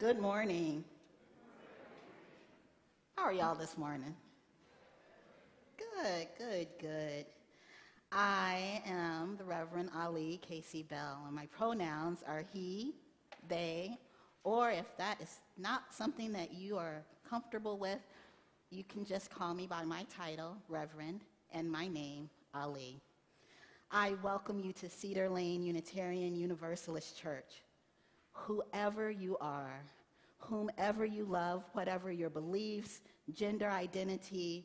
Good morning. How are y'all this morning? Good, good, good. I am the Reverend Ali Casey Bell, and my pronouns are he, they, or if that is not something that you are comfortable with, you can just call me by my title, Reverend, and my name, Ali. I welcome you to Cedar Lane Unitarian Universalist Church. Whoever you are, whomever you love, whatever your beliefs, gender identity,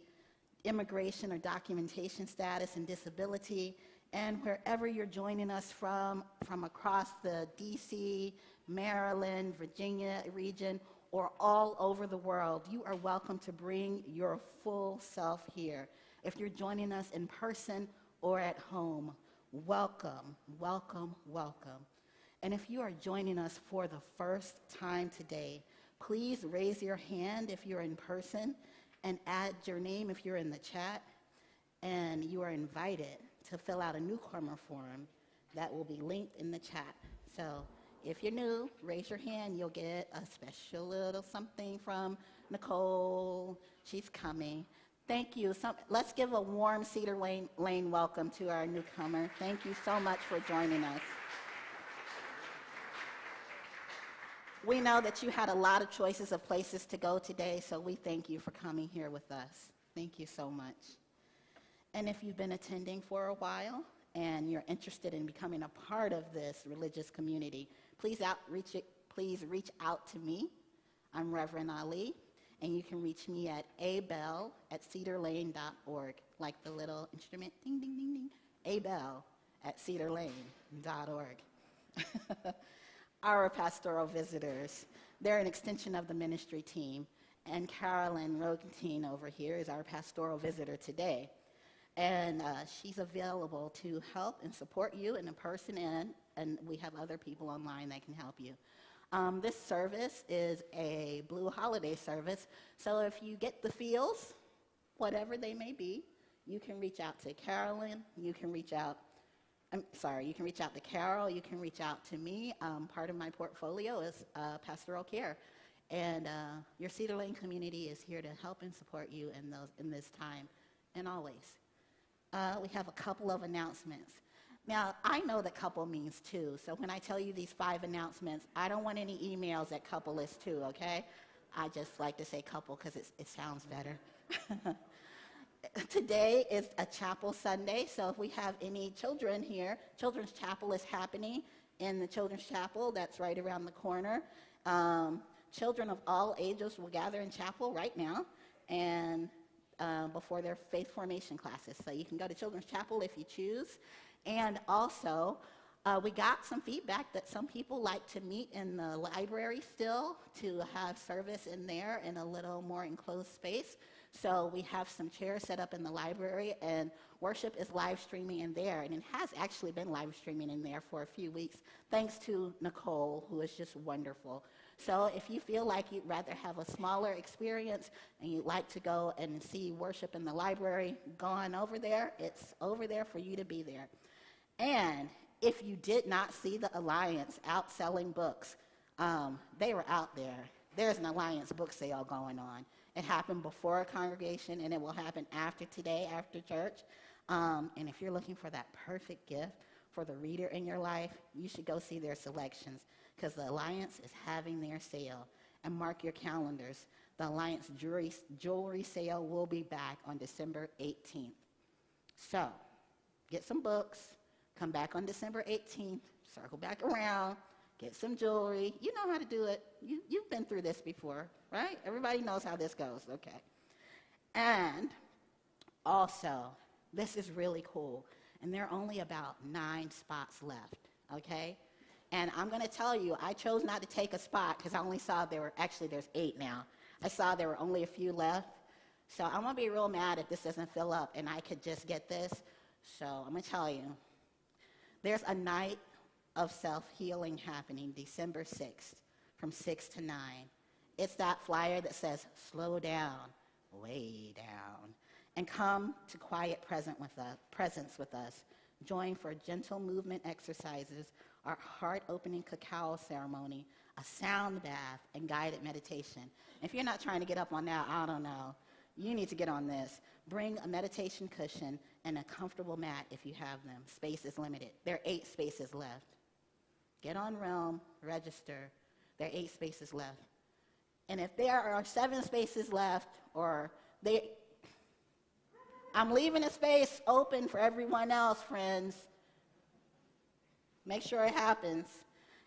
immigration or documentation status and disability, and wherever you're joining us from across the DC, Maryland, Virginia region, or all over the world, you are welcome to bring your full self here. If you're joining us in person or at home, welcome, welcome, welcome. And if you are joining us for the first time today, please raise your hand if you're in person and add your name if you're in the chat. And you are invited to fill out a newcomer form that will be linked in the chat. So if you're new, raise your hand. You'll get a special little something from Nicole. She's coming. Thank you. Let's give a warm Cedar Lane welcome to our newcomer. Thank you so much for joining us. We know that you had a lot of choices of places to go today, so we thank you for coming here with us. Thank you so much. And if you've been attending for a while and you're interested in becoming a part of this religious community, please reach out to me. I'm Reverend Ali, and you can reach me at abell@cedarlane.org, like the little instrument, ding, ding, ding, ding, abell@cedarlane.org. Our pastoral visitors, they're an extension of the ministry team, and Carolyn Rogentine over here is our pastoral visitor today. And she's available to help and support you in person, and we have other people online that can help you. This service is a Blue Holiday service, so if you get the feels, whatever they may be, you can reach out to Carolyn, you can reach out to Carol, you can reach out to me. Part of my portfolio is pastoral care. And your Cedar Lane community is here to help and support you in this time and always. We have a couple of announcements. Now, I know that couple means two, so when I tell you these 5 announcements, I don't want any emails that couple is two, okay? I just like to say couple because it sounds better. Today is a chapel Sunday, so if we have any children here, Children's Chapel is happening in the Children's Chapel. That's right around the corner. Children of all ages will gather in chapel right now and before their faith formation classes. So you can go to Children's Chapel if you choose. And also, we got some feedback that some people like to meet in the library still, to have service in there in a little more enclosed space. So we have some chairs set up in the library, and worship is live streaming in there. And it has actually been live streaming in there for a few weeks, thanks to Nicole, who is just wonderful. So if you feel like you'd rather have a smaller experience and you'd like to go and see worship in the library, go on over there. It's over there for you to be there. And if you did not see the Alliance out selling books, they were out there. There's an Alliance book sale going on. It happened before a congregation, and it will happen after today, after church. And if you're looking for that perfect gift for the reader in your life, you should go see their selections, because the Alliance is having their sale. And mark your calendars. The Alliance jewelry sale will be back on December 18th. So get some books, come back on December 18th, circle back around, get some jewelry. You know how to do it. You've been through this before, right? Everybody knows how this goes, okay. And also, this is really cool, and there are only about 9 spots left, okay? And I'm going to tell you, I chose not to take a spot because I only saw actually there's 8 now. I saw there were only a few left. So I'm going to be real mad if this doesn't fill up and I could just get this. So I'm going to tell you, there's a night of self-healing happening December 6th from 6 to 9. It's that flyer that says, slow down, way down, and come to quiet presence with us. Join for gentle movement exercises, our heart-opening cacao ceremony, a sound bath, and guided meditation. If you're not trying to get up on that, I don't know. You need to get on this. Bring a meditation cushion and a comfortable mat if you have them. Space is limited. There are 8 spaces left. Get on Realm, register. There are 8 spaces left. And if there are 7 spaces left, I'm leaving a space open for everyone else, friends. Make sure it happens.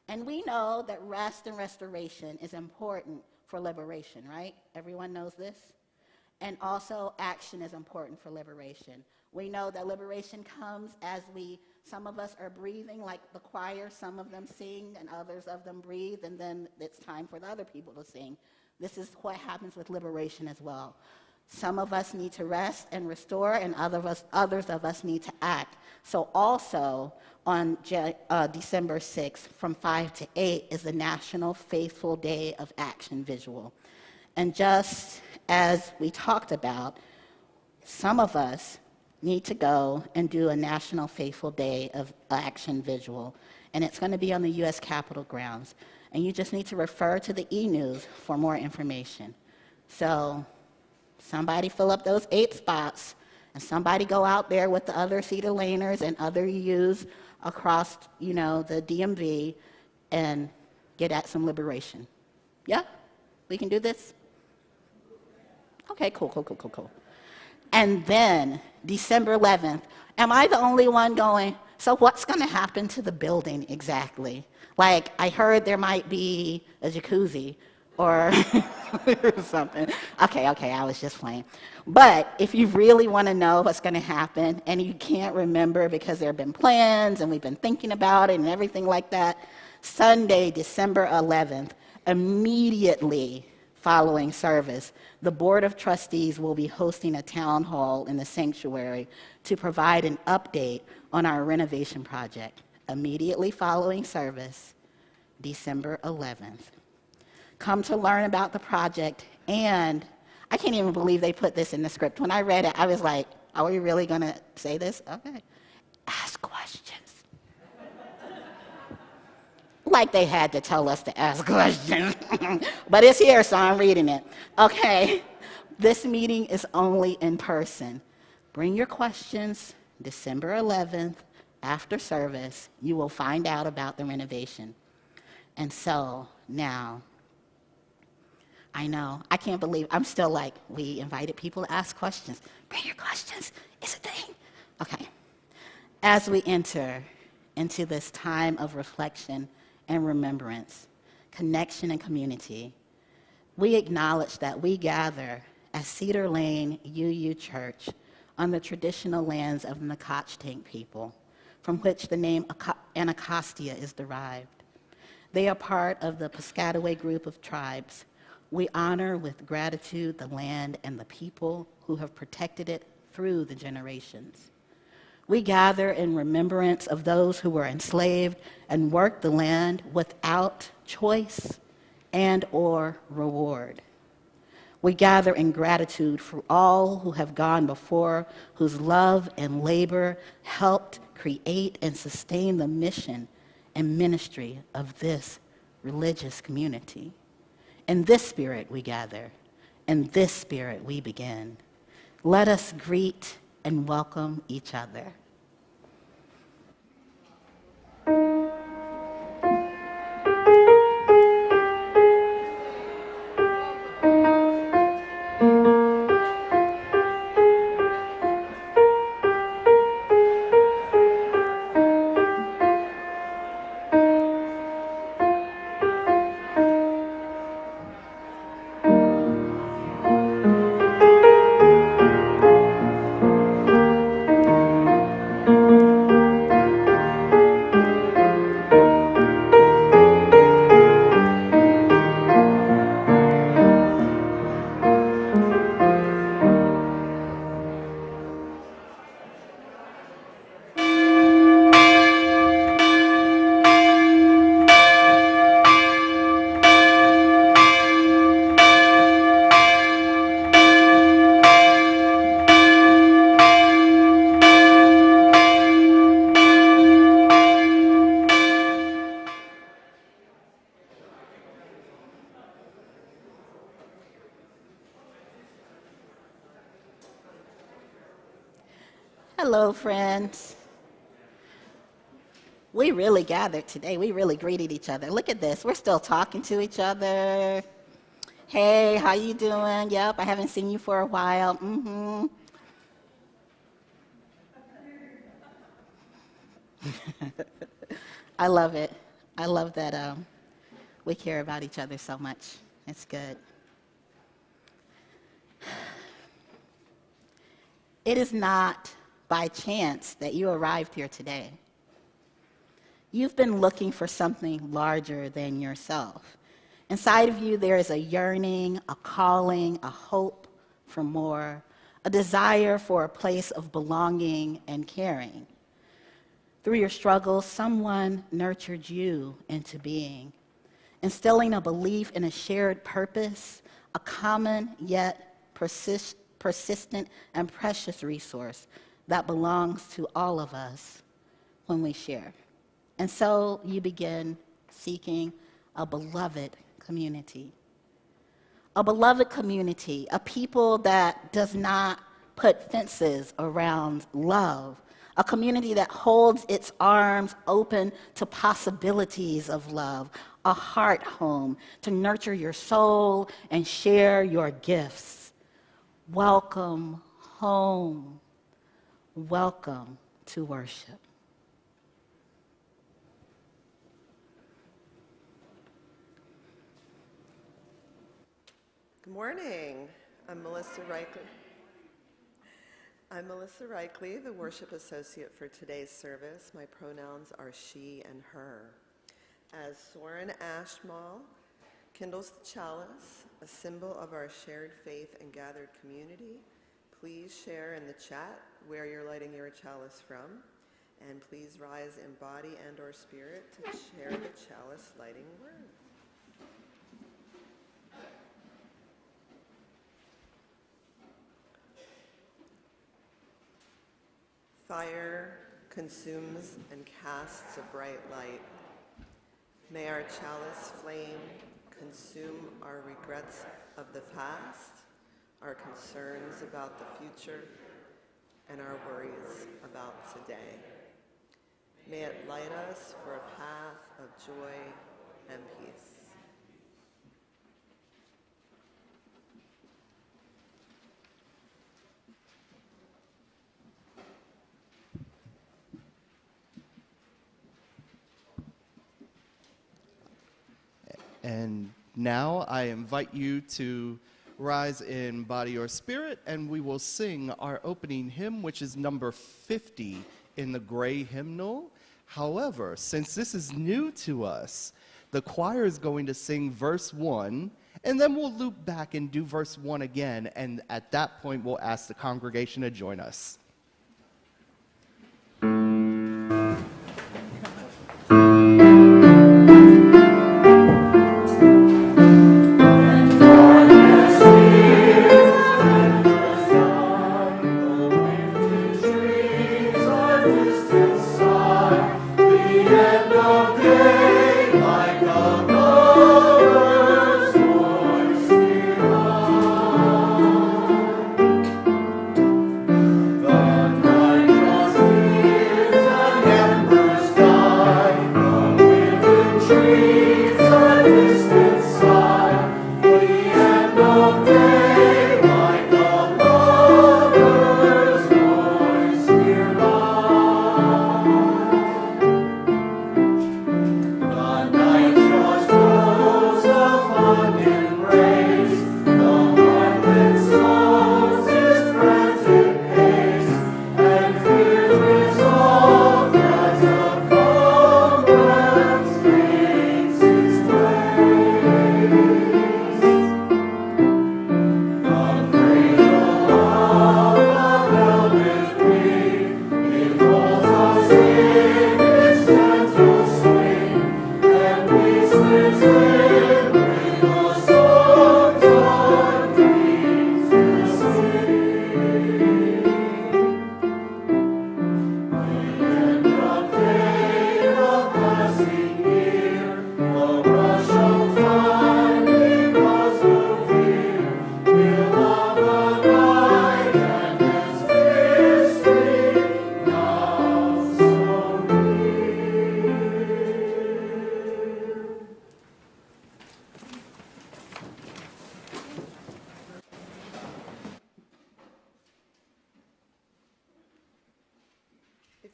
And we know that rest and restoration is important for liberation, right? Everyone knows this? And also action is important for liberation. We know that liberation comes as some of us are breathing like the choir, some of them sing and others of them breathe, and then it's time for the other people to sing. This is what happens with liberation as well. Some of us need to rest and restore, and others of us need to act. So also on December 6th from 5 to 8 is the National Faithful Day of Action Visual. And just as we talked about, some of us need to go and do a National Faithful Day of Action Visual, and it's going to be on the U.S. Capitol grounds. And you just need to refer to the e-news for more information. So somebody fill up those 8 spots, and somebody go out there with the other Cedar Laners and other EUs across, the DMV and get at some liberation. Yeah? We can do this? Okay, cool. And then December 11th, am I the only one going, so what's going to happen to the building exactly? Like, I heard there might be a jacuzzi or something. Okay, I was just playing. But if you really want to know what's going to happen and you can't remember because there have been plans and we've been thinking about it and everything like that, Sunday, December 11th, immediately following service, the Board of Trustees will be hosting a town hall in the sanctuary to provide an update on our renovation project. Immediately following service, December 11th. Come to learn about the project, and I can't even believe they put this in the script. When I read it, I was like, are we really going to say this? Okay. Ask questions. Like they had to tell us to ask questions. But it's here, so I'm reading it. Okay. This meeting is only in person. Bring your questions December 11th after service. You will find out about the renovation. And so now, I know, I can't believe, I'm still like, we invited people to ask questions. Bring your questions. It's a thing. Okay. As we enter into this time of reflection and remembrance, connection and community, we acknowledge that we gather as Cedar Lane UU Church on the traditional lands of the Nacotchtank people, from which the name Anacostia is derived. They are part of the Piscataway group of tribes. We honor with gratitude the land and the people who have protected it through the generations. We gather in remembrance of those who were enslaved and worked the land without choice and or reward. We gather in gratitude for all who have gone before, whose love and labor helped create and sustain the mission and ministry of this religious community. In this spirit we gather, in this spirit we begin. Let us greet and welcome each other. Hello, friends. We really gathered today. We really greeted each other. Look at this. We're still talking to each other. Hey, how you doing? Yep, I haven't seen you for a while. Mm-hmm. I love it. I love that we care about each other so much. It's good. It is not by chance that you arrived here today. You've been looking for something larger than yourself. Inside of you, there is a yearning, a calling, a hope for more, a desire for a place of belonging and caring. Through your struggles, someone nurtured you into being, instilling a belief in a shared purpose, a common yet persistent and precious resource that belongs to all of us when we share. And so you begin seeking a beloved community. A beloved community, a people that does not put fences around love, a community that holds its arms open to possibilities of love, a heart home to nurture your soul and share your gifts. Welcome home. Welcome to worship. Good morning. I'm Melissa Reichley, the worship associate for today's service. My pronouns are she and her. As Soren Ashmal kindles the chalice, a symbol of our shared faith and gathered community, please share in the chat where you're lighting your chalice from, and please rise in body and or spirit to share the chalice lighting word. Fire consumes and casts a bright light. May our chalice flame consume our regrets of the past, our concerns about the future, and our worries about today. May it light us for a path of joy and peace. And now I invite you to rise in body or spirit, and we will sing our opening hymn, which is number 50 in the gray hymnal. However, since this is new to us, the choir is going to sing verse 1, and then we'll loop back and do verse 1 again, and at that point we'll ask the congregation to join us. The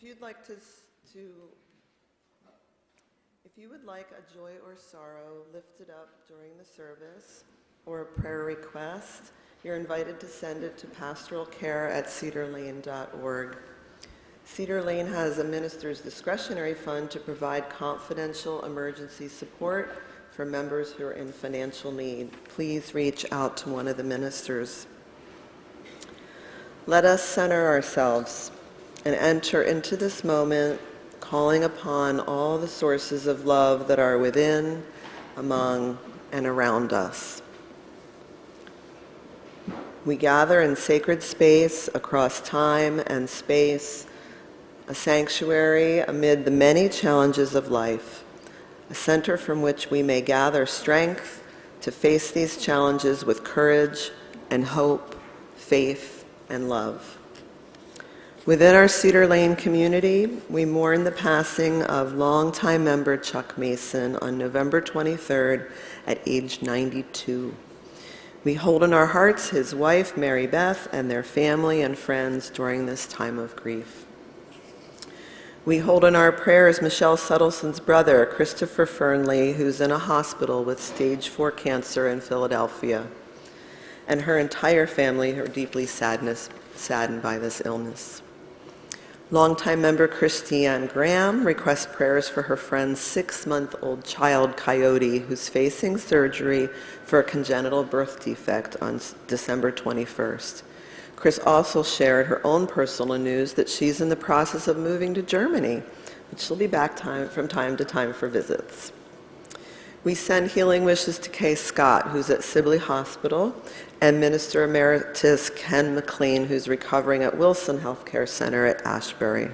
If you'd like if you would like a joy or sorrow lifted up during the service or a prayer request, you're invited to send it to pastoralcare@cedarlane.org. Cedar Lane has a minister's discretionary fund to provide confidential emergency support for members who are in financial need. Please reach out to one of the ministers. Let us center ourselves and enter into this moment, calling upon all the sources of love that are within, among, and around us. We gather in sacred space across time and space, a sanctuary amid the many challenges of life, a center from which we may gather strength to face these challenges with courage and hope, faith, and love. Within our Cedar Lane community, we mourn the passing of longtime member Chuck Mason on November 23rd at age 92. We hold in our hearts his wife, Mary Beth, and their family and friends during this time of grief. We hold in our prayers Michelle Suttelson's brother, Christopher Fernley, who's in a hospital with stage 4 cancer in Philadelphia, and her entire family who are deeply saddened by this illness. Longtime member Christiane Graham requests prayers for her friend's 6-month-old child, Coyote, who's facing surgery for a congenital birth defect on December 21st. Chris also shared her own personal news that she's in the process of moving to Germany, but she'll be back from time to time for visits. We send healing wishes to Kay Scott, who's at Sibley Hospital, and Minister Emeritus Ken McLean, who's recovering at Wilson Healthcare Center at Asbury.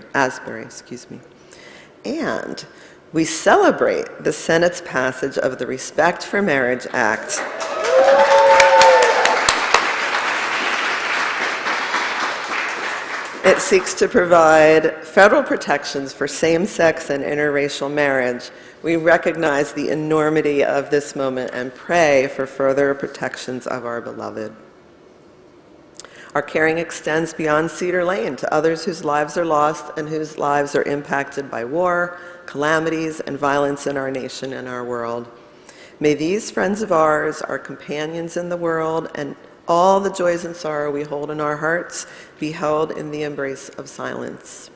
And we celebrate the Senate's passage of the Respect for Marriage Act. It seeks to provide federal protections for same-sex and interracial marriage. We recognize the enormity of this moment and pray for further protections of our beloved. Our caring extends beyond Cedar Lane to others whose lives are lost and whose lives are impacted by war, calamities, and violence in our nation and our world. May these friends of ours, our companions in the world, and all the joys and sorrow we hold in our hearts be held in the embrace of silence.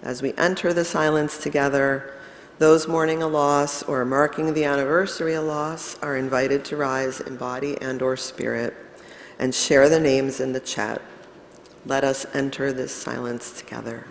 As we enter the silence together, those mourning a loss or marking the anniversary of loss are invited to rise in body and/or spirit and share the names in the chat. Let us enter this silence together.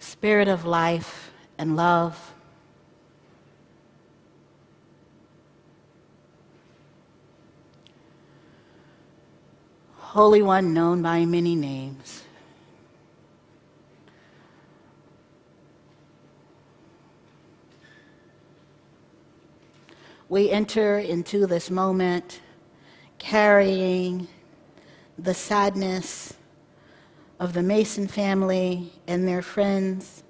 Spirit of life and love, Holy One known by many names, we enter into this moment carrying the sadness of the Mason family and their friends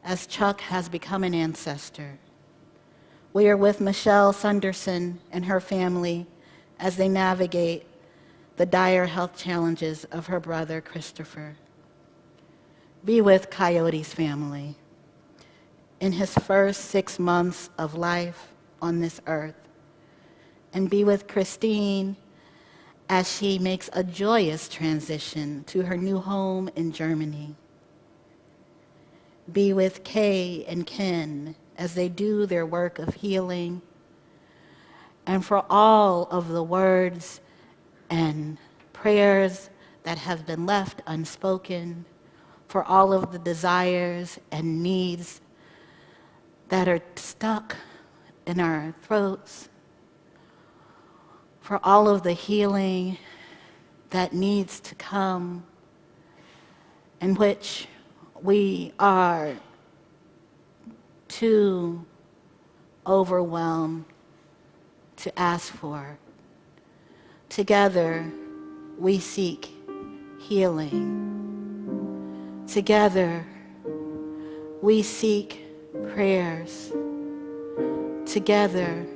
as Chuck has become an ancestor. We are with Michelle Sunderson and her family as they navigate the dire health challenges of her brother, Christopher. Be with Coyote's family in his first 6 months of life on this earth. And be with Christine as she makes a joyous transition to her new home in Germany. Be with Kay and Ken as they do their work of healing, and for all of the words and prayers that have been left unspoken, for all of the desires and needs that are stuck in our throats, for all of the healing that needs to come, in which we are too overwhelmed to ask for. Together, we seek healing. Together, we seek prayers. Together,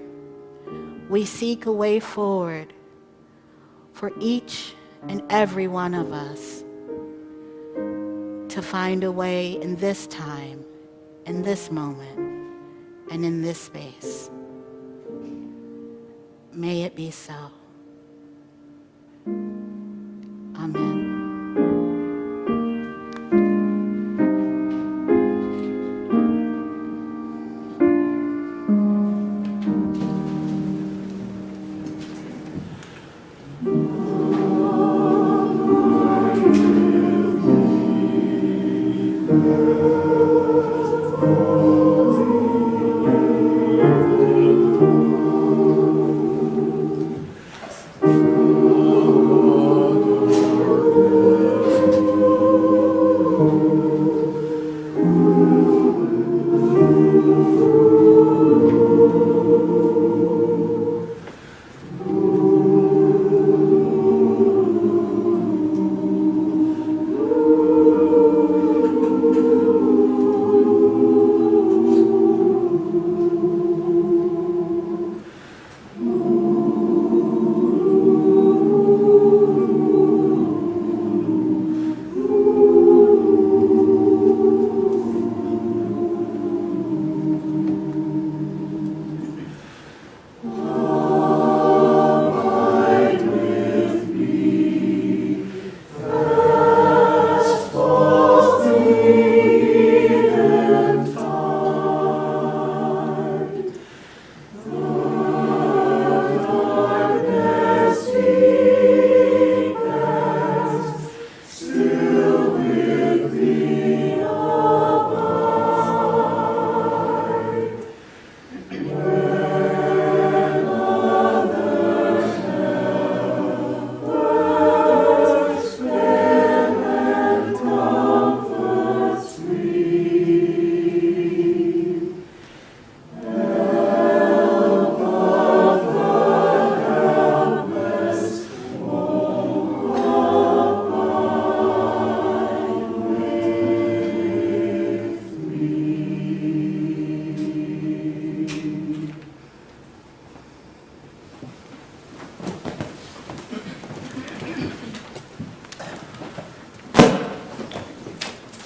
we seek a way forward for each and every one of us to find a way in this time, in this moment, and in this space. May it be so. Amen.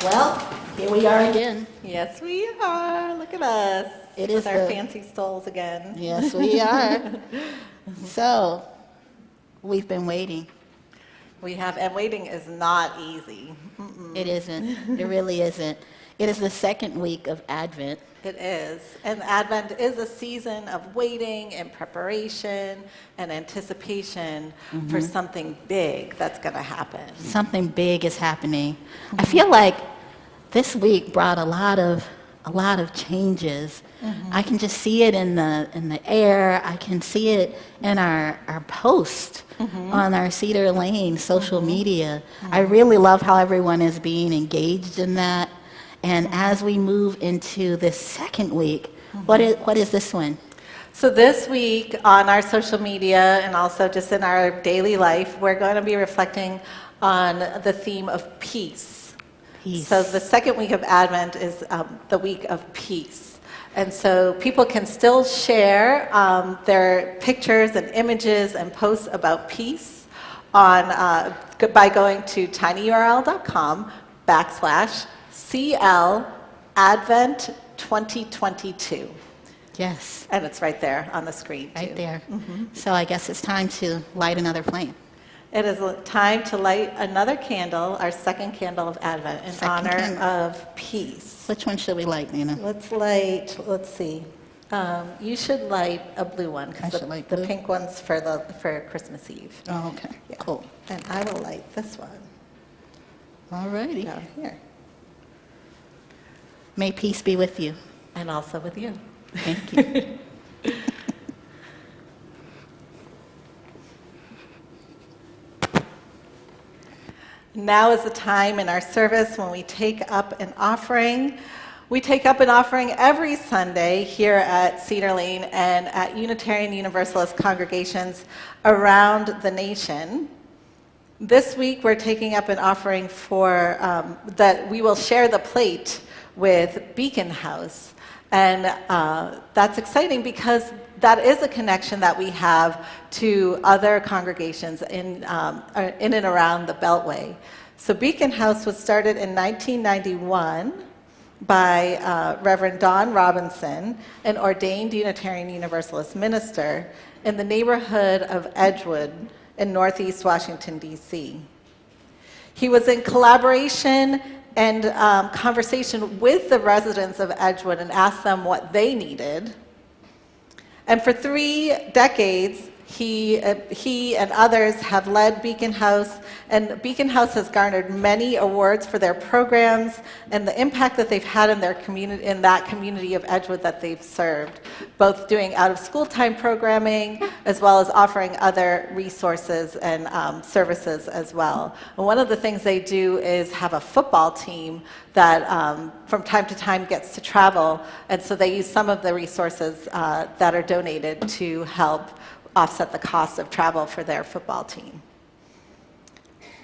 Well, here we are again. Yes, we are. Look at us. It with is our the- fancy stoles again. Yes, we are. So, we've been waiting. We have, and waiting is not easy. It isn't. It really isn't. It is the second week of Advent. It is. And Advent is a season of waiting and preparation and anticipation for something big that's going to happen. Something big is happening. I feel like this week brought a lot of changes. I can just see it in the air. I can see it in our post on our Cedar Lane social media. I really love how everyone is being engaged in that. And as we move into this second week, what is this one? So this week on our social media and also just in our daily life, we're going to be reflecting on the theme of peace. Peace. So the second week of Advent is the week of peace. And so people can still share their pictures and images and posts about peace on by going to tinyurl.com/CL Advent 2022. Yes, And it's right there on the screen, too. right there. So I guess it's time to light another flame. It is time to light another candle, our second candle of Advent, in Second honor candle. of peace. Which one should we light, Nina? Let's see. You should light a blue one, I because should light the blue? pink one's for Christmas Eve. Oh, okay, Yeah. cool. And I will light this one All righty. down here, May peace be with you. and also with you. Thank you. Now is the time in our service when we take up an offering. We take up an offering every Sunday here at Cedar Lane and at Unitarian Universalist congregations around the nation. This week, we're taking up an offering for that we will share the plate with Beacon House. And that's exciting because that is a connection that we have to other congregations in and around the Beltway. So Beacon House was started in 1991 by Reverend Don Robinson, an ordained Unitarian Universalist minister in the neighborhood of Edgewood in Northeast Washington, D.C. He was in collaboration and conversation with the residents of Edgewood and asked them what they needed. And for 3 decades, he and others have led Beacon House, and Beacon House has garnered many awards for their programs and the impact that they've had in their community, in that community of Edgewood that they've served, both doing out-of-school time programming as well as offering other resources and services as well. And one of the things they do is have a football team that from time to time gets to travel, and so they use some of the resources that are donated to help offset the cost of travel for their football team.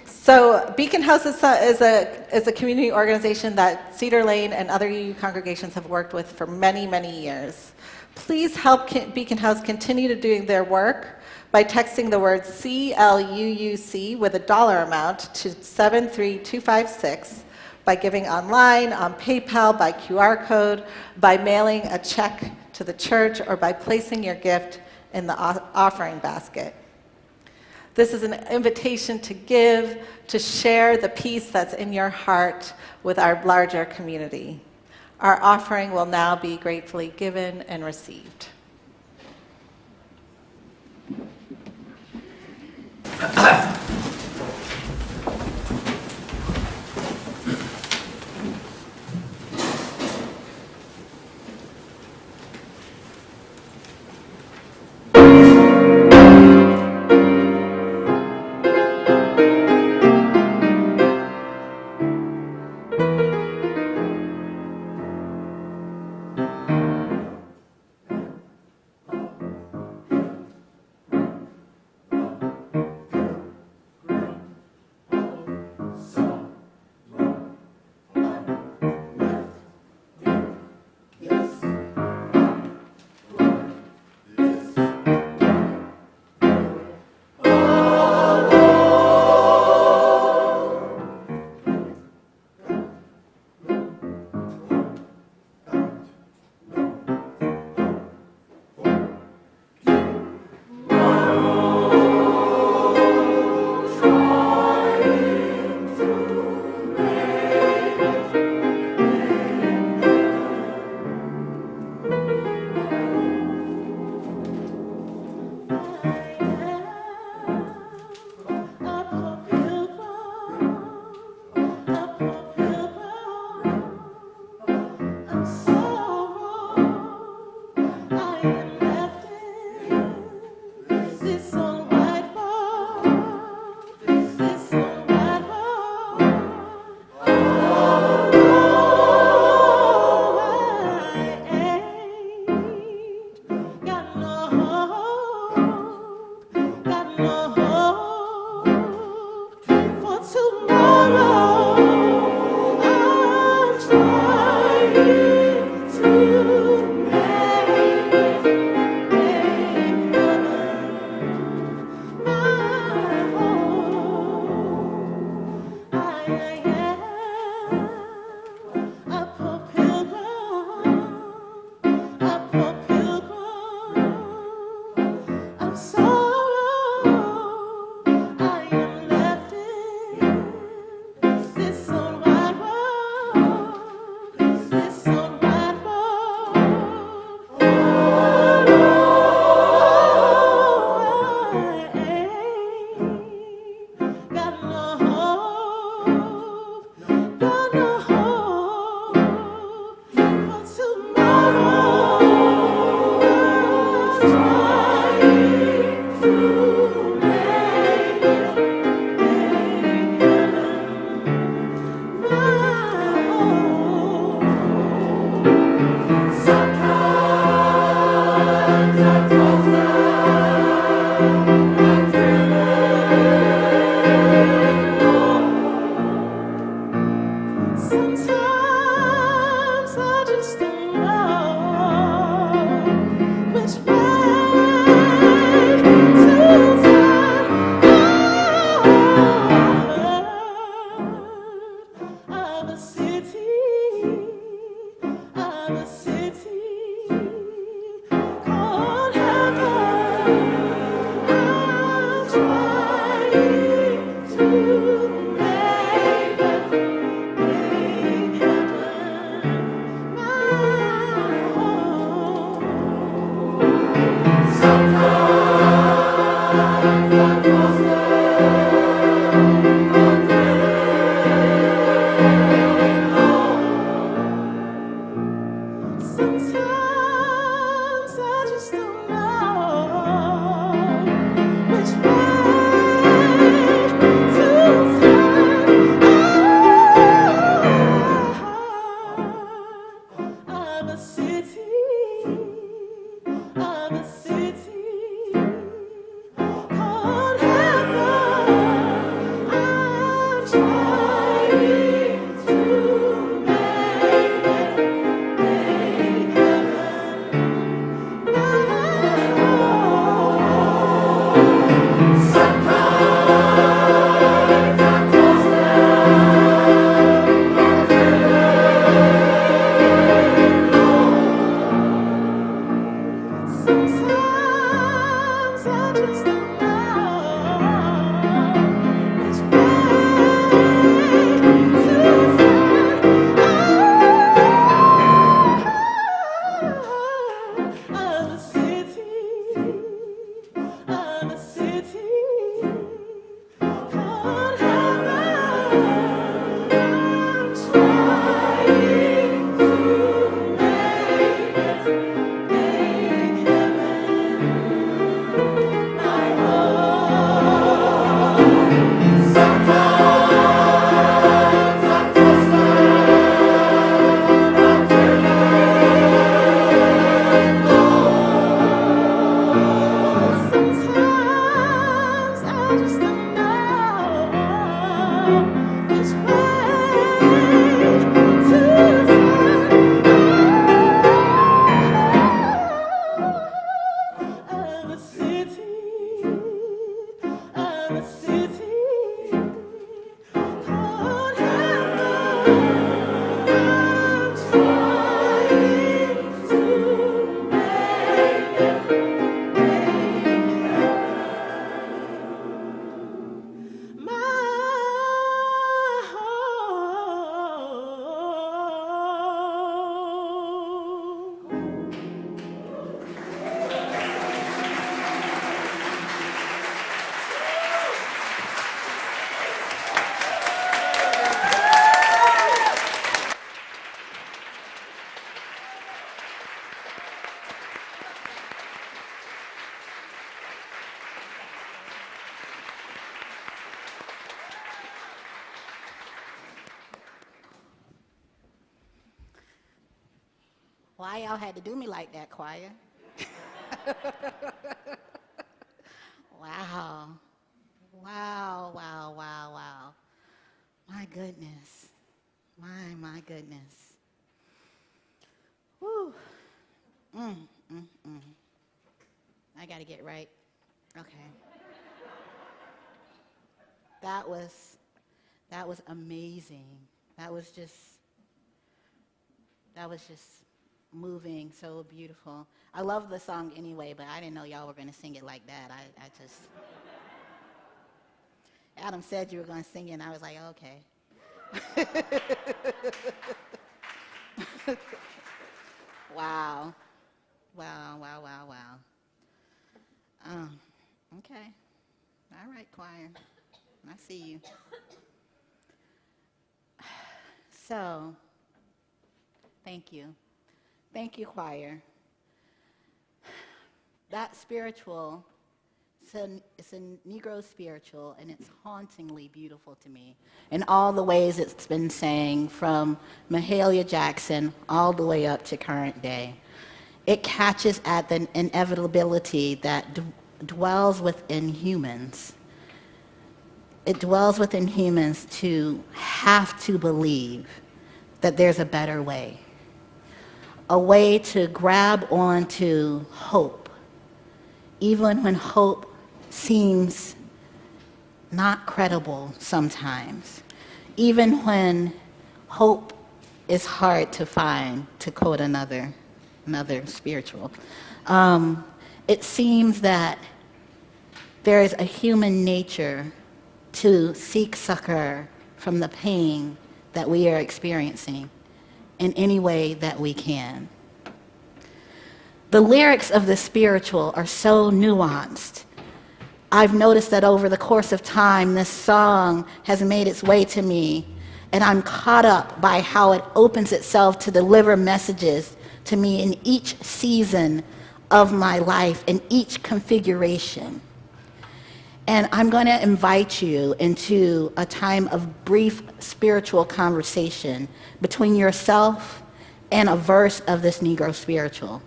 So Beacon House is a community organization that Cedar Lane and other UU congregations have worked with for many, many years. Please help Beacon House continue to do their work by texting the word CLUUC with a dollar amount to 73256, by giving online, on PayPal, by QR code, by mailing a check to the church, or by placing your gift in the offering basket. This is an invitation to give, to share the peace that's in your heart with our larger community. Our offering will now be gratefully given and received. Why y'all had to do me like that, choir? Wow. Wow, wow, wow, wow. My goodness. My goodness. Whew. Mm, mm, mm. I got to get right. Okay. That was amazing. That was just moving, so beautiful. I love the song anyway, but I didn't know y'all were going to sing it like that. I just Adam said you were going to sing it, and I was like, okay. Wow. Wow, wow, wow, wow. Okay. All right, choir. I see you. So, thank you. Thank you, choir. That spiritual, it's a Negro spiritual, and it's hauntingly beautiful to me in all the ways it's been sang, from Mahalia Jackson all the way up to current day. It catches at the inevitability that dwells within humans. It dwells within humans to have to believe that there's a better way, a way to grab onto hope, even when hope seems not credible sometimes, even when hope is hard to find, to quote another spiritual. It seems that there is a human nature to seek succor from the pain that we are experiencing in any way that we can. The lyrics of the spiritual are so nuanced. I've noticed that over the course of time, this song has made its way to me, and I'm caught up by how it opens itself to deliver messages to me in each season of my life, in each configuration. And I'm going to invite you into a time of brief spiritual conversation between yourself and a verse of this Negro spiritual.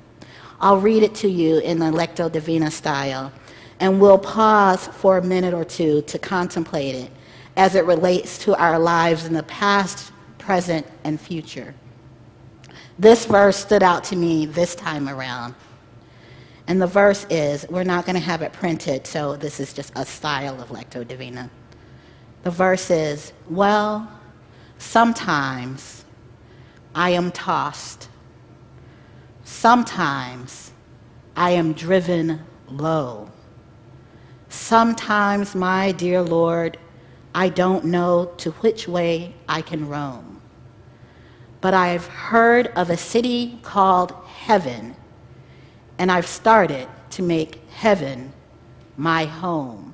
I'll read it to you in the Lectio Divina style, and we'll pause for a minute or two to contemplate it as it relates to our lives in the past, present, and future. This verse stood out to me this time around. And the verse is, we're not going to have it printed, so this is just a style of Lectio Divina. The verse is, well, sometimes I am tossed. Sometimes I am driven low. Sometimes, my dear Lord, I don't know to which way I can roam. But I've heard of a city called heaven, and I've started to make heaven my home.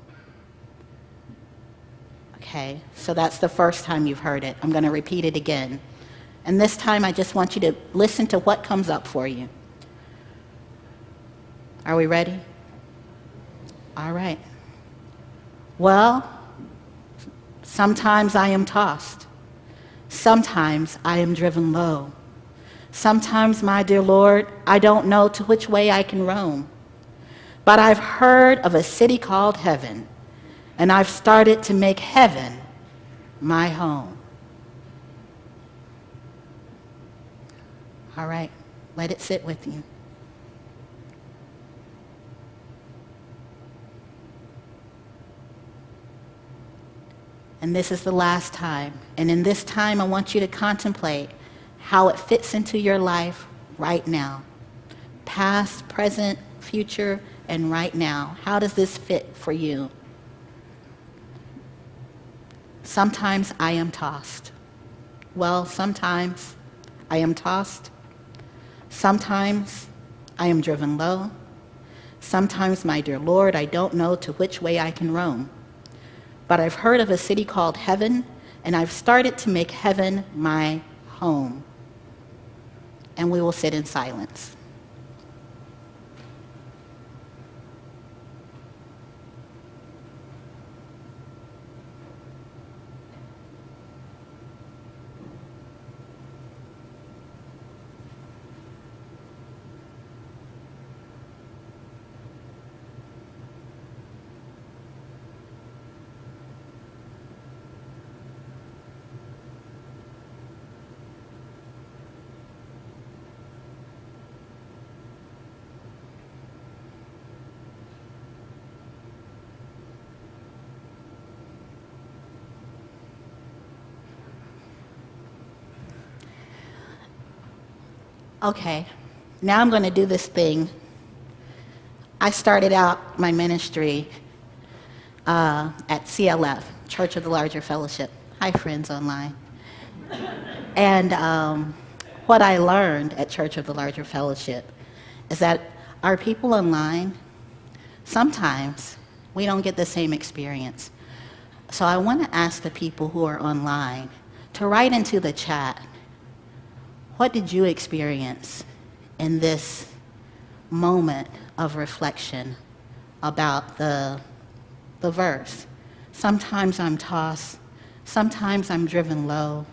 Okay, so that's the first time you've heard it. I'm going to repeat it again. And this time I just want you to listen to what comes up for you. Are we ready? All right. Well, sometimes I am tossed. Sometimes I am driven low. Sometimes, my dear Lord, I don't know to which way I can roam. But I've heard of a city called heaven, and I've started to make heaven my home. All right, let it sit with you. And this is the last time. And in this time, I want you to contemplate how it fits into your life right now. Past, present, future, and right now. How does this fit for you? Sometimes I am tossed. Well, sometimes I am tossed. Sometimes I am driven low. Sometimes, my dear Lord, I don't know to which way I can roam. But I've heard of a city called heaven, and I've started to make heaven my home. And we will sit in silence. Okay, now I'm going to do this thing. I started out my ministry at CLF, Church of the Larger Fellowship. Hi, friends online. And what I learned at Church of the Larger Fellowship is that our people online, sometimes we don't get the same experience. So I want to ask the people who are online to write into the chat, what did you experience in this moment of reflection about the verse? Sometimes I'm tossed, sometimes I'm driven low.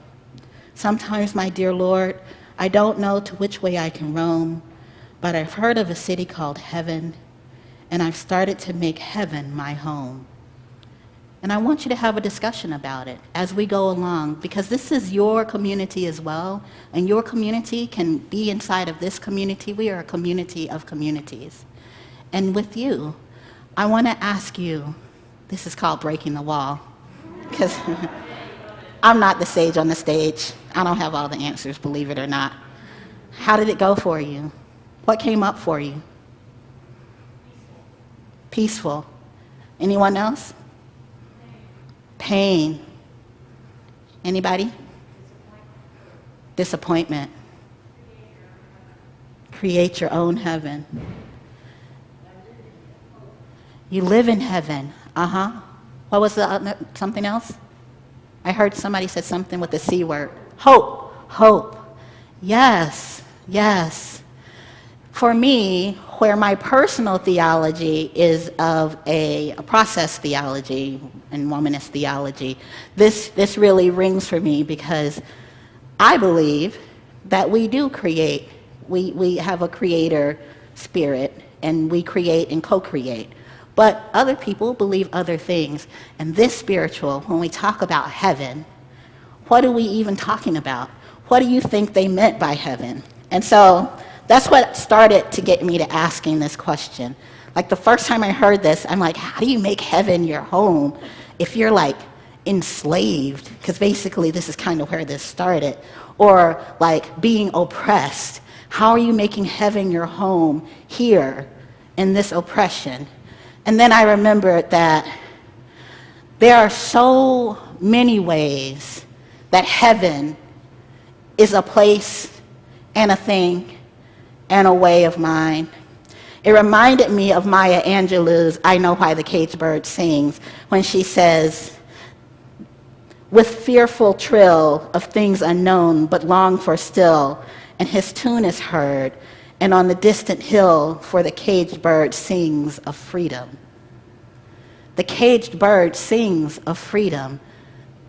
Sometimes, my dear Lord, I don't know to which way I can roam, but I've heard of a city called heaven, and I've started to make heaven my home. And I want you to have a discussion about it as we go along, because this is your community as well, and your community can be inside of this community. We are a community of communities. And with you, I want to ask you, this is called breaking the wall, because I'm not the sage on the stage. I don't have all the answers, believe it or not. How did it go for you? What came up for you? Peaceful. Anyone else? Pain. Anybody? Disappointment. Create your own heaven. You live in heaven. What was the something else? I heard somebody said something with the C word. Hope. Hope. Yes. Yes. For me, where my personal theology is of a process theology and womanist theology, this really rings for me, because I believe that we do create. We have a creator spirit, and we create and co-create. But other people believe other things. And this spiritual, when we talk about heaven, what are we even talking about? What do you think they meant by heaven? And so that's what started to get me to asking this question. Like the first time I heard this, I'm like, how do you make heaven your home if you're like enslaved? Because basically this is kind of where this started. Or like being oppressed. How are you making heaven your home here in this oppression? And then I remembered that there are so many ways that heaven is a place and a thing and a way of mind. It reminded me of Maya Angelou's I Know Why the Caged Bird Sings, when she says, with fearful trill of things unknown but long for still, and his tune is heard, and on the distant hill for the caged bird sings of freedom. The caged bird sings of freedom.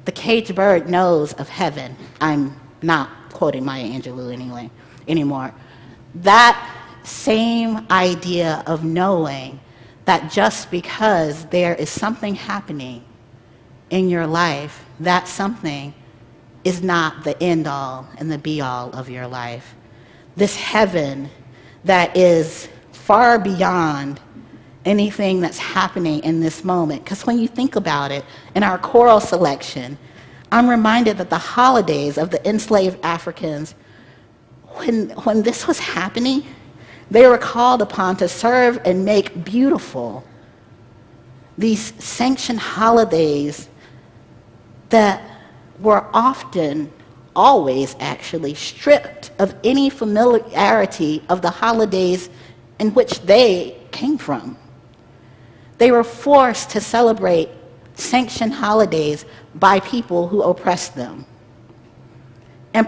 The caged bird knows of heaven. I'm not quoting Maya Angelou anymore. That same idea of knowing that just because there is something happening in your life, that something is not the end all and the be all of your life. This heaven that is far beyond anything that's happening in this moment. Because when you think about it, in our choral selection, I'm reminded that the holidays of the enslaved Africans, when this was happening, they were called upon to serve and make beautiful these sanctioned holidays that were often, always actually, stripped of any familiarity of the holidays in which they came from. They were forced to celebrate sanctioned holidays by people who oppressed them and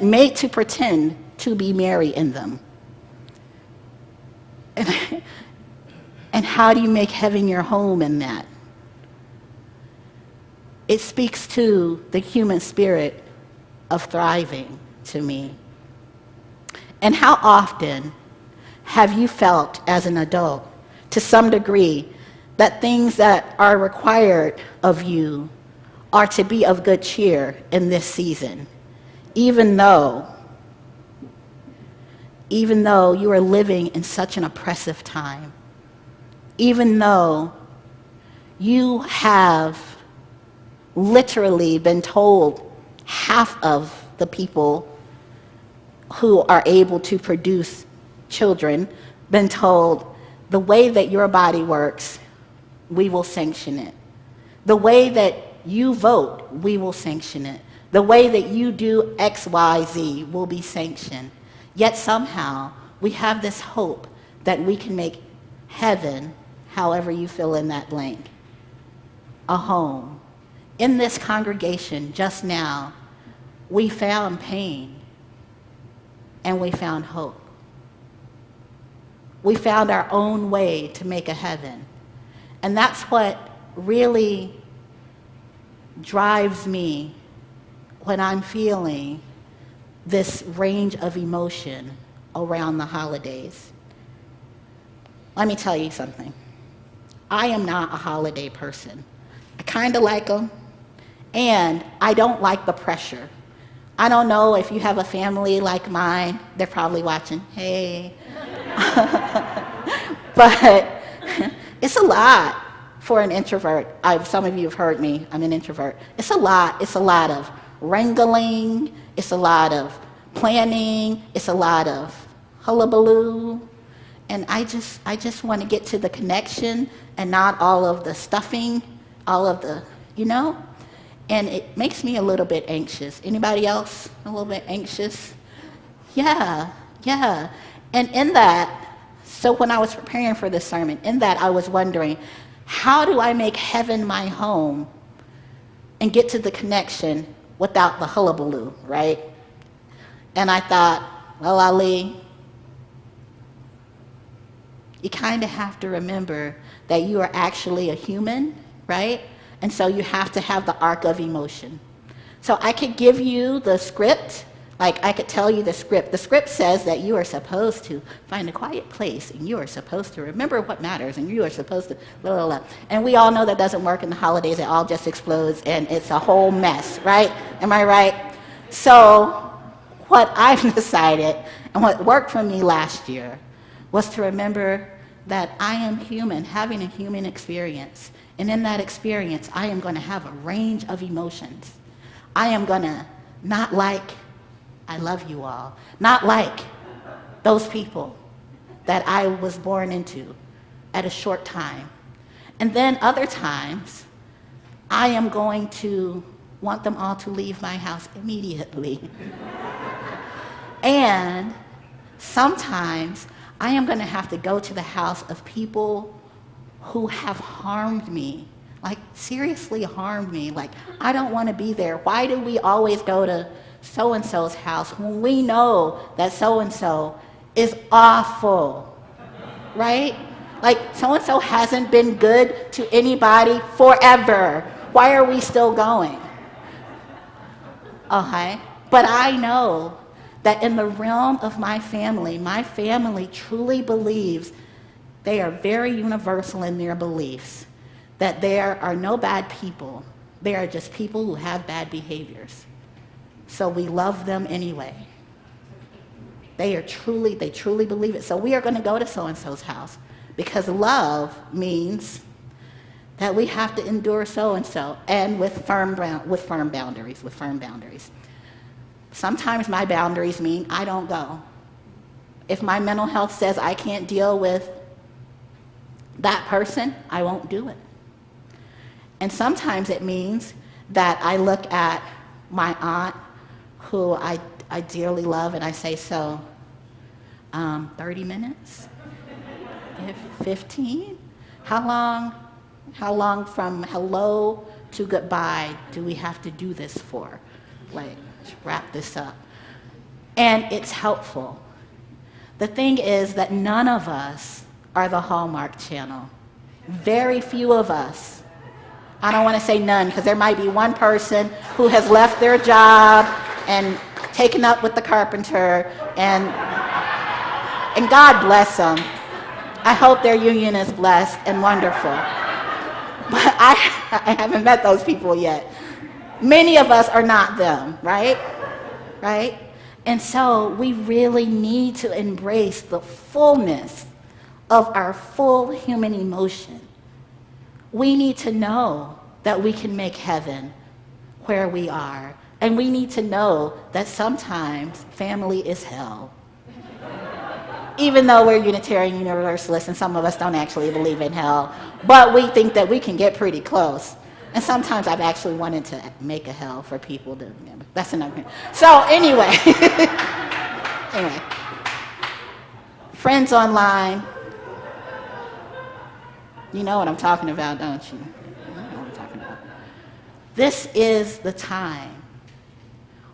made to pretend to be merry in them. And how do you make heaven your home in that? It speaks to the human spirit of thriving to me. And how often have you felt as an adult, to some degree, that things that are required of you are to be of good cheer in this season, even though you are living in such an oppressive time, even though you have literally been told half of the people who are able to produce children been told, the way that your body works, we will sanction it. The way that you vote, we will sanction it. The way that you do X, Y, Z will be sanctioned. Yet somehow we have this hope that we can make heaven, however you fill in that blank, a home. In this congregation just now, we found pain and we found hope. We found our own way to make a heaven. And that's what really drives me when I'm feeling this range of emotion around the holidays. Let me tell you something. I am not a holiday person. I kind of like them, and I don't like the pressure. I don't know if you have a family like mine. They're probably watching. Hey. But it's a lot for an introvert. Some of you have heard me. I'm an introvert. It's a lot. It's a lot of wrangling. It's a lot of planning. It's a lot of hullabaloo. And I just want to get to the connection and not all of the stuffing, all of the, and it makes me a little bit anxious. Anybody else a little bit anxious? Yeah. And in that, so when I was preparing for this sermon, in that I was wondering, how do I make heaven my home and get to the connection without the hullabaloo, right? And I thought, well, Ali, you kind of have to remember that you are actually a human, right? And so you have to have the arc of emotion. So I could give you the script, like I could tell you the script. The script says that you are supposed to find a quiet place, and you are supposed to remember what matters, and you are supposed to blah, blah, blah. And we all know that doesn't work in the holidays. It all just explodes, and it's a whole mess, right? Am I right? So what I've decided, and what worked for me last year, was to remember that I am human, having a human experience. And in that experience, I am going to have a range of emotions. I am going to not like, I love you all, not like those people that I was born into at a short time. And then other times, I am going to want them all to leave my house immediately. And sometimes, I am going to have to go to the house of people who have harmed me, like seriously harmed me. Like, I don't want to be there. Why do we always go to so-and-so's house when we know that so-and-so is awful, right? Like, so-and-so hasn't been good to anybody forever. Why are we still going? Okay? But I know that in the realm of my family truly believes, they are very universal in their beliefs, that there are no bad people. They are just people who have bad behaviors. So we love them anyway. They truly believe it. So we are going to go to so-and-so's house because love means that we have to endure so-and-so, and with firm boundaries. Sometimes my boundaries mean I don't go. If my mental health says I can't deal with that person, I won't do it. And sometimes it means that I look at my aunt, who I dearly love, and I say, so, 30 minutes? 15? How long from hello to goodbye do we have to do this for? Like, wrap this up. And it's helpful. The thing is that none of us are the Hallmark Channel. Very few of us. I don't want to say none, because there might be one person who has left their job and taken up with the carpenter, and God bless them. I hope their union is blessed and wonderful. But I haven't met those people yet. Many of us are not them, right? Right? And so we really need to embrace the fullness of our full human emotion. We need to know that we can make heaven where we are, And we need to know that sometimes family is hell. Even though we're Unitarian Universalists and some of us don't actually believe in hell, but we think that we can get pretty close. And sometimes I've actually wanted to make a hell for people to, that's another thing. So anyway, anyway, friends online, you know what I'm talking about, don't you? You know what I'm talking about. This is the time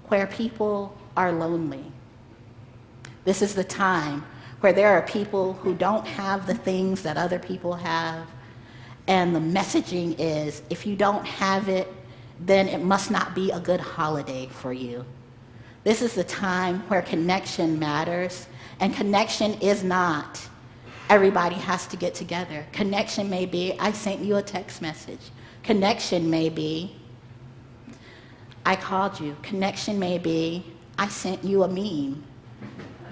where people are lonely. This is the time where there are people who don't have the things that other people have. And the messaging is, if you don't have it, then it must not be a good holiday for you. This is the time where connection matters. And connection is not, everybody has to get together. Connection may be, I sent you a text message. Connection may be, I called you. Connection may be, I sent you a meme.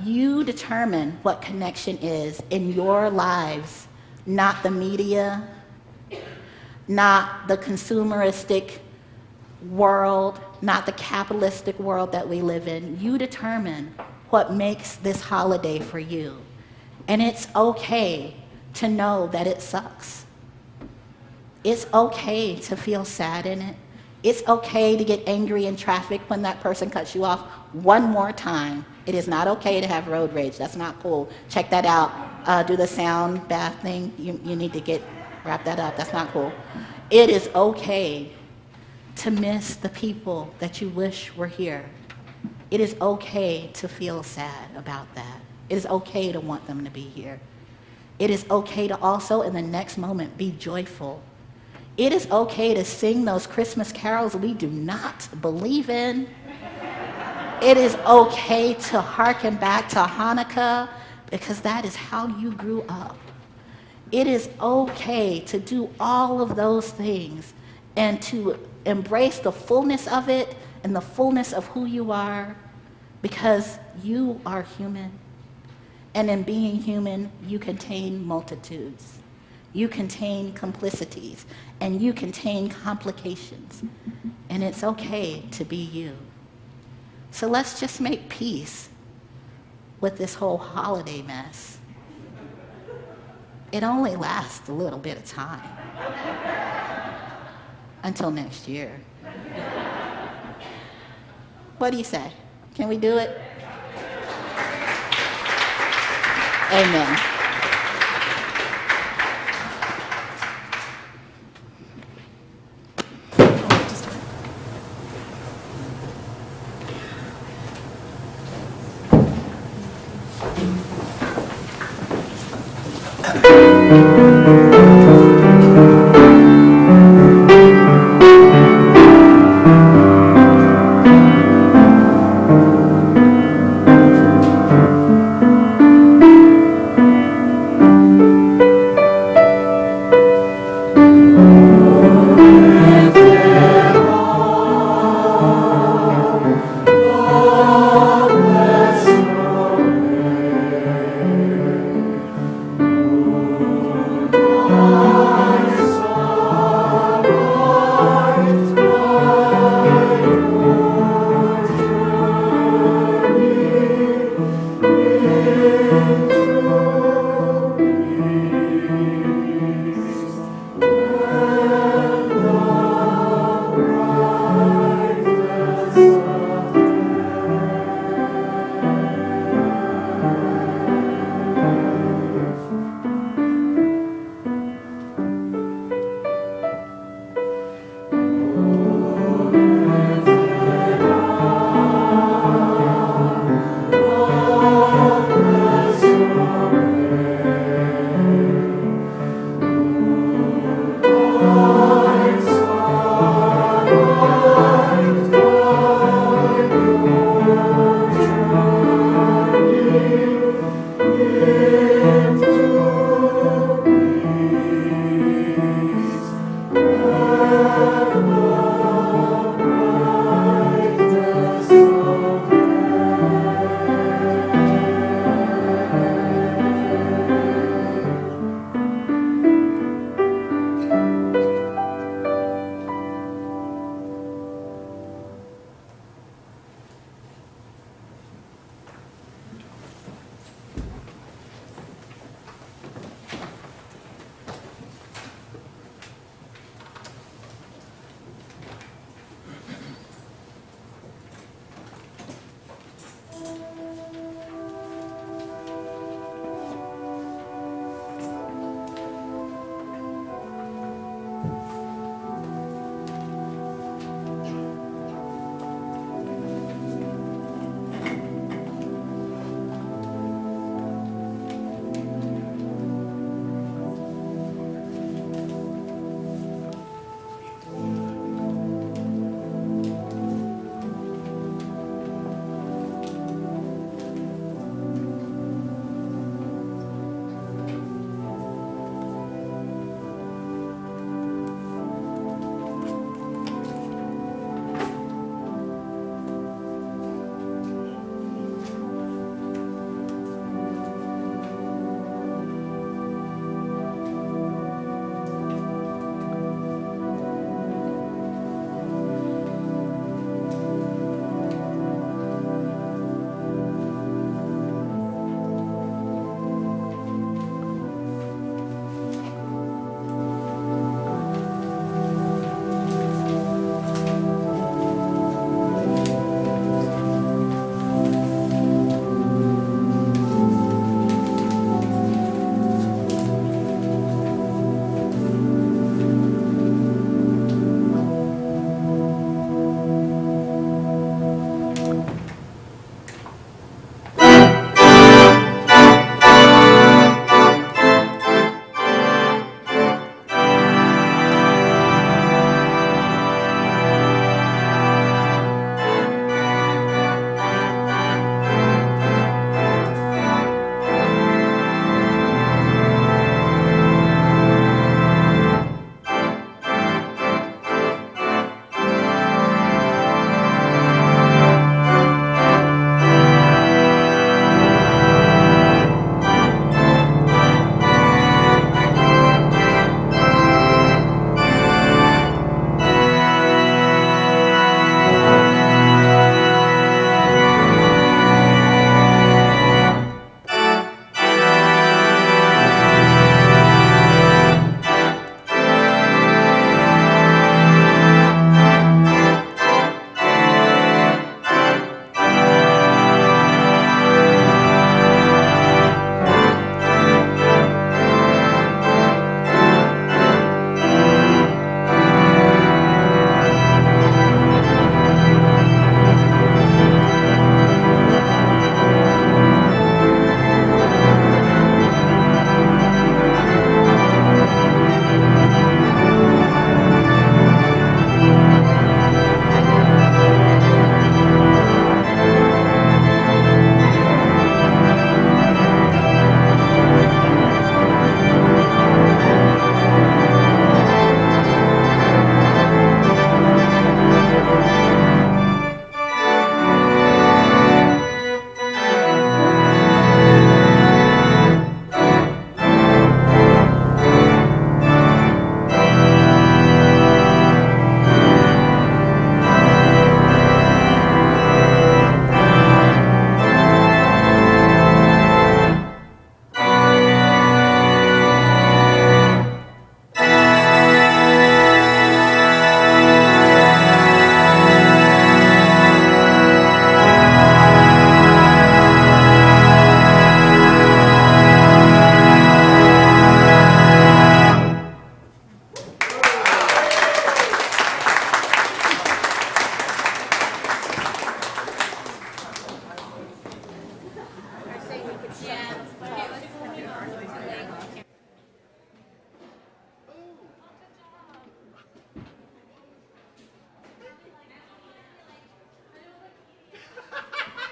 You determine what connection is in your lives, not the media, not the consumeristic world, not the capitalistic world that we live in. You determine what makes this holiday for you. And it's okay to know that it sucks. It's okay to feel sad in it. It's okay to get angry in traffic when that person cuts you off one more time. It is not okay to have road rage. That's not cool. Check that out. Do the sound bath thing. You need to wrap that up. That's not cool. It is okay to miss the people that you wish were here. It is okay to feel sad about that. It is okay to want them to be here. It is okay to also, in the next moment, be joyful. It is okay to sing those Christmas carols we do not believe in. It is okay to hearken back to Hanukkah because that is how you grew up. It is okay to do all of those things and to embrace the fullness of it and the fullness of who you are because you are human. And in being human, you contain multitudes. You contain complicities, and you contain complications. And it's okay to be you. So let's just make peace with this whole holiday mess. It only lasts a little bit of time. Until next year. What do you say? Can we do it? Amen.